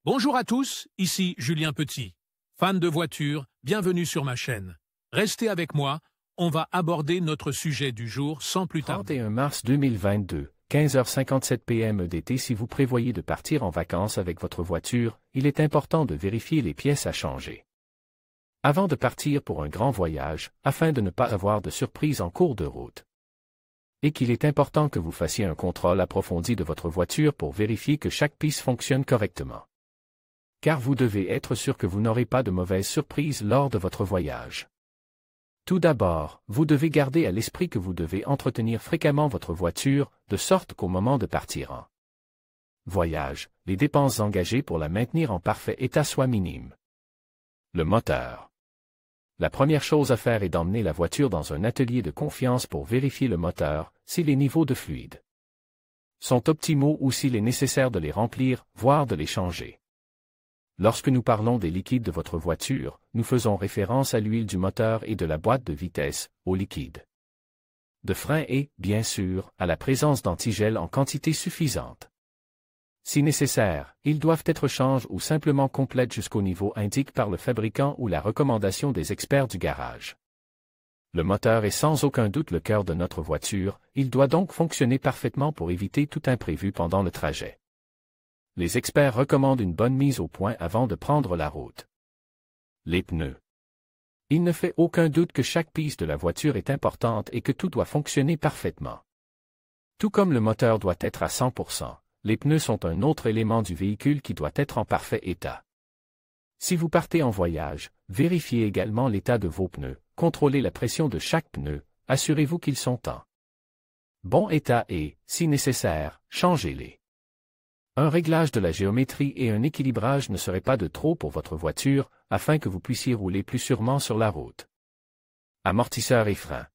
Bonjour à tous, ici Julien Petit. Fan de voitures, bienvenue sur ma chaîne. Restez avec moi, on va aborder notre sujet du jour sans plus tarder. 31 mars 2022, 15h57 p.m. EDT. Si vous prévoyez de partir en vacances avec votre voiture, il est important de vérifier les pièces à changer avant de partir pour un grand voyage, afin de ne pas avoir de surprise en cours de route. Et qu'il est important que vous fassiez un contrôle approfondi de votre voiture pour vérifier que chaque pièce fonctionne correctement. Car vous devez être sûr que vous n'aurez pas de mauvaises surprises lors de votre voyage. Tout d'abord, vous devez garder à l'esprit que vous devez entretenir fréquemment votre voiture, de sorte qu'au moment de partir en voyage, les dépenses engagées pour la maintenir en parfait état soient minimes. Le moteur. La première chose à faire est d'emmener la voiture dans un atelier de confiance pour vérifier le moteur, si les niveaux de fluide sont optimaux ou s'il est nécessaire de les remplir, voire de les changer. Lorsque nous parlons des liquides de votre voiture, nous faisons référence à l'huile du moteur et de la boîte de vitesse, au liquide de frein et, bien sûr, à la présence d'antigel en quantité suffisante. Si nécessaire, ils doivent être changés ou simplement complètes jusqu'au niveau indiqué par le fabricant ou la recommandation des experts du garage. Le moteur est sans aucun doute le cœur de notre voiture, il doit donc fonctionner parfaitement pour éviter tout imprévu pendant le trajet. Les experts recommandent une bonne mise au point avant de prendre la route. Les pneus. Il ne fait aucun doute que chaque pièce de la voiture est importante et que tout doit fonctionner parfaitement. Tout comme le moteur doit être à 100%, les pneus sont un autre élément du véhicule qui doit être en parfait état. Si vous partez en voyage, vérifiez également l'état de vos pneus, contrôlez la pression de chaque pneu, assurez-vous qu'ils sont en bon état et, si nécessaire, changez-les. Un réglage de la géométrie et un équilibrage ne seraient pas de trop pour votre voiture, afin que vous puissiez rouler plus sûrement sur la route. Amortisseurs et freins.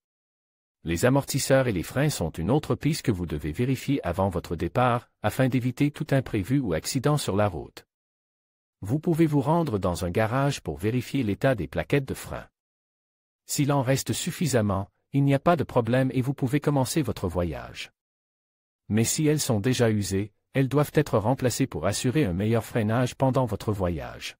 Les amortisseurs et les freins sont une autre piste que vous devez vérifier avant votre départ, afin d'éviter tout imprévu ou accident sur la route. Vous pouvez vous rendre dans un garage pour vérifier l'état des plaquettes de frein. S'il en reste suffisamment, il n'y a pas de problème et vous pouvez commencer votre voyage. Mais si elles sont déjà usées, elles doivent être remplacées pour assurer un meilleur freinage pendant votre voyage.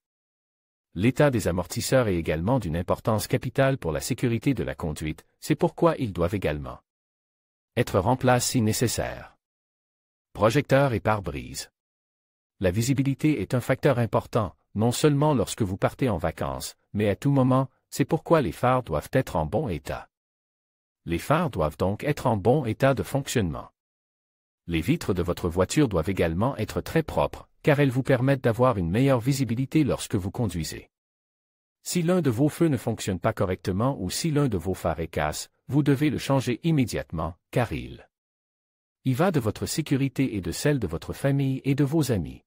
L'état des amortisseurs est également d'une importance capitale pour la sécurité de la conduite, c'est pourquoi ils doivent également être remplacés si nécessaire. Projecteurs et pare-brise. La visibilité est un facteur important, non seulement lorsque vous partez en vacances, mais à tout moment, c'est pourquoi les phares doivent être en bon état. Les phares doivent donc être en bon état de fonctionnement. Les vitres de votre voiture doivent également être très propres, car elles vous permettent d'avoir une meilleure visibilité lorsque vous conduisez. Si l'un de vos feux ne fonctionne pas correctement ou si l'un de vos phares est cassé, vous devez le changer immédiatement, car il y va de votre sécurité et de celle de votre famille et de vos amis.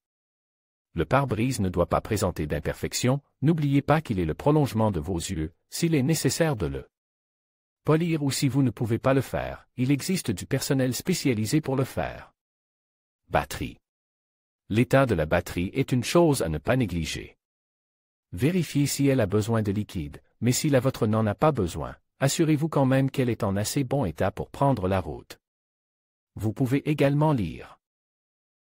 Le pare-brise ne doit pas présenter d'imperfections, n'oubliez pas qu'il est le prolongement de vos yeux, s'il est nécessaire de le polir ou si vous ne pouvez pas le faire, il existe du personnel spécialisé pour le faire. Batterie. L'état de la batterie est une chose à ne pas négliger. Vérifiez si elle a besoin de liquide, mais si la vôtre n'en a pas besoin, assurez-vous quand même qu'elle est en assez bon état pour prendre la route. Vous pouvez également lire